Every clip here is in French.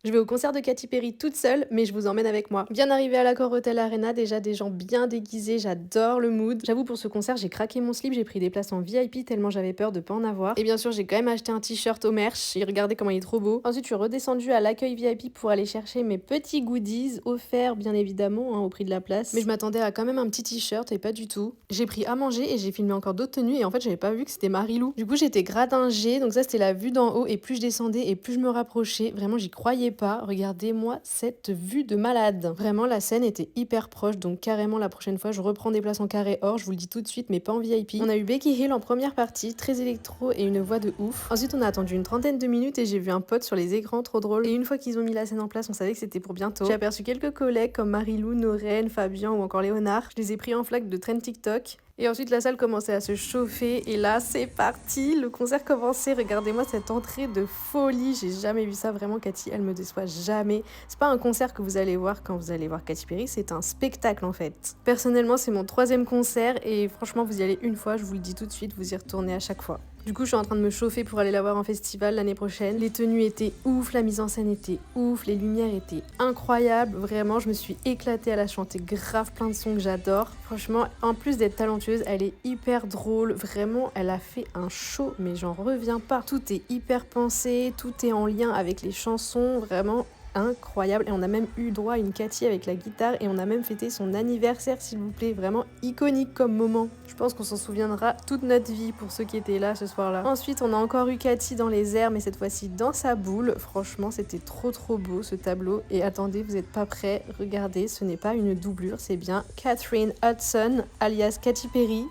Je vais au concert de Katy Perry toute seule, mais je vous emmène avec moi. Bien arrivé à l'Accor Hotel Arena, déjà des gens bien déguisés, j'adore le mood. J'avoue, pour ce concert, j'ai craqué mon slip, j'ai pris des places en VIP tellement j'avais peur de pas en avoir. Et bien sûr, j'ai quand même acheté un t-shirt au merch et regardez comment il est trop beau. Ensuite, je suis redescendue à l'accueil VIP pour aller chercher mes petits goodies, offerts bien évidemment, au prix de la place. Mais je m'attendais à quand même un petit t-shirt et pas du tout. J'ai pris à manger et j'ai filmé encore d'autres tenues et en fait, j'avais pas vu que c'était Marilou. Du coup, j'étais gradingée, donc ça, c'était la vue d'en haut et plus je descendais et plus je me rapprochais. Vraiment, j'y croyais pas. Regardez moi cette vue de malade. Vraiment, la scène était hyper proche, donc carrément la prochaine fois, je reprends des places en carré or, je vous le dis tout de suite, mais pas en VIP. On a eu Becky Hill en première partie, très électro et une voix de ouf. Ensuite, on a attendu une trentaine de minutes et j'ai vu un pote sur les écrans, trop drôle. Et une fois qu'ils ont mis la scène en place, on savait que c'était pour bientôt. J'ai aperçu quelques collègues comme Marilou, Noren, Fabien ou encore Léonard. Je les ai pris en flaque de trend TikTok. Et ensuite, la salle commençait à se chauffer. Et là, c'est parti. Le concert commençait. Regardez-moi cette entrée de folie. J'ai jamais vu ça. Vraiment, Katy, elle me déçoit jamais. C'est pas un concert que vous allez voir quand vous allez voir Katy Perry. C'est un spectacle, en fait. Personnellement, c'est mon 3e concert. Et franchement, vous y allez une fois. Je vous le dis tout de suite. Vous y retournez à chaque fois. Du coup, je suis en train de me chauffer pour aller la voir en festival l'année prochaine. Les tenues étaient ouf, la mise en scène était ouf, les lumières étaient incroyables. Vraiment, je me suis éclatée, elle a chanté grave plein de sons que j'adore. Franchement, en plus d'être talentueuse, elle est hyper drôle. Vraiment, elle a fait un show, mais j'en reviens pas. Tout est hyper pensé, tout est en lien avec les chansons. Vraiment, incroyable. Et on a même eu droit à une Katy avec la guitare et on a même fêté son anniversaire, s'il vous plaît. Vraiment iconique comme moment. Je pense qu'on s'en souviendra toute notre vie pour ceux qui étaient là ce soir-là. Ensuite, on a encore eu Katy dans les airs, mais cette fois-ci dans sa boule. Franchement, c'était trop beau ce tableau. Et attendez, vous n'êtes pas prêts. Regardez, ce n'est pas une doublure, c'est bien Catherine Hudson, alias Katy Perry.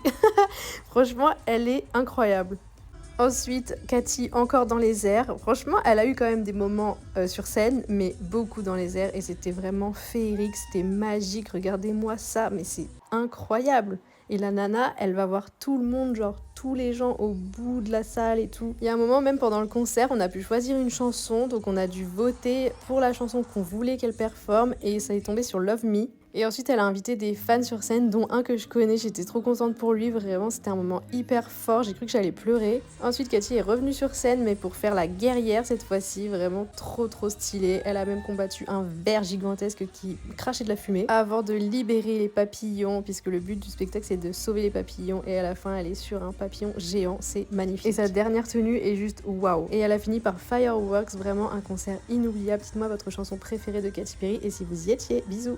Franchement, elle est incroyable. Ensuite, Katy encore dans les airs. Franchement, elle a eu quand même des moments sur scène, mais beaucoup dans les airs et c'était vraiment féerique, c'était magique. Regardez-moi ça, mais c'est incroyable. Et la nana, elle va voir tout le monde, genre tous les gens au bout de la salle et tout. Il y a un moment, même pendant le concert, on a pu choisir une chanson, donc on a dû voter pour la chanson qu'on voulait qu'elle performe et ça est tombé sur Love Me. Et ensuite, elle a invité des fans sur scène, dont un que je connais. J'étais trop contente pour lui. Vraiment, c'était un moment hyper fort. J'ai cru que j'allais pleurer. Ensuite, Katy est revenue sur scène, mais pour faire la guerrière cette fois-ci. Vraiment trop stylée. Elle a même combattu un ver gigantesque qui crachait de la fumée avant de libérer les papillons, puisque le but du spectacle, c'est de sauver les papillons. Et à la fin, elle est sur un papillon géant. C'est magnifique. Et sa dernière tenue est juste waouh. Et elle a fini par Fireworks. Vraiment un concert inoubliable. Dites-moi votre chanson préférée de Katy Perry. Et si vous y étiez, bisous.